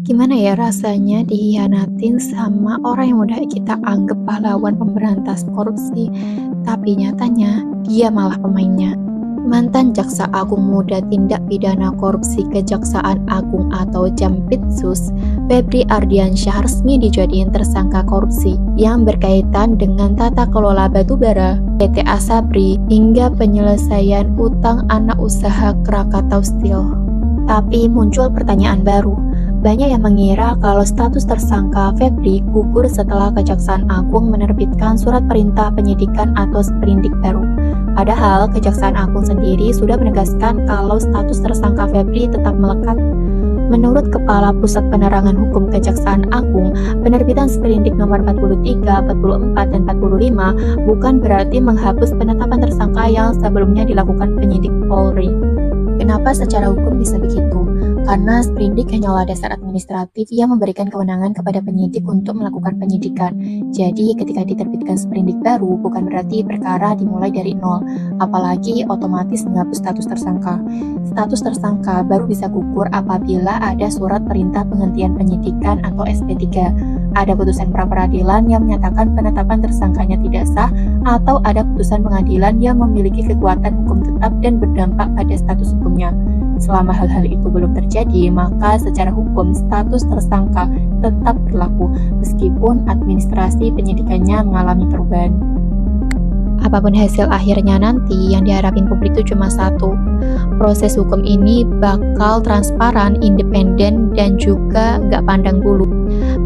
Gimana ya rasanya dikhianatin sama orang yang udah kita anggap pahlawan pemberantas korupsi, tapi nyatanya dia malah pemainnya. Mantan Jaksa Agung Muda Tindak Pidana Korupsi Kejaksaan Agung atau Jampitsus, Febri Ardiansyah resmi dijadiin tersangka korupsi yang berkaitan dengan tata kelola batubara, PT Asabri, hingga penyelesaian utang anak usaha Krakatau Steel. Tapi muncul pertanyaan baru. Banyak yang mengira kalau status tersangka Febri gugur setelah Kejaksaan Agung menerbitkan surat perintah penyidikan atau sprindik baru. Padahal Kejaksaan Agung sendiri sudah menegaskan kalau status tersangka Febri tetap melekat. Menurut Kepala Pusat Penerangan Hukum Kejaksaan Agung, penerbitan sprindik nomor 43, 44, dan 45 bukan berarti menghapus penetapan tersangka yang sebelumnya dilakukan penyidik Polri. Kenapa secara hukum bisa begitu? Karena sprindik hanyalah dasar administratif yang memberikan kewenangan kepada penyidik untuk melakukan penyidikan. Jadi ketika diterbitkan sprindik baru, bukan berarti perkara dimulai dari nol, apalagi otomatis menghapus status tersangka. Status tersangka baru bisa gugur apabila ada surat perintah penghentian penyidikan atau SP3, ada putusan pra-peradilan yang menyatakan penetapan tersangkanya tidak sah, atau ada putusan pengadilan yang memiliki kekuatan hukum tetap dan berdampak pada status hukumnya. Selama hal-hal itu belum terjadi, maka secara hukum status tersangka tetap berlaku meskipun administrasi penyidikannya mengalami perubahan. Apapun hasil akhirnya nanti, yang diharapin publik itu cuma satu. Proses hukum ini bakal transparan, independen, dan juga nggak pandang bulu.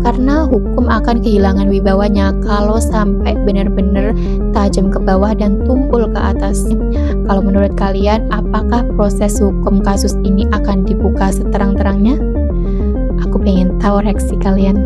Karena hukum akan kehilangan wibawanya kalau sampai benar-benar tajam ke bawah dan tumpul ke atas. Kalau menurut kalian, apakah proses hukum kasus ini akan dibuka seterang-terangnya? Aku pengen tahu reaksi kalian.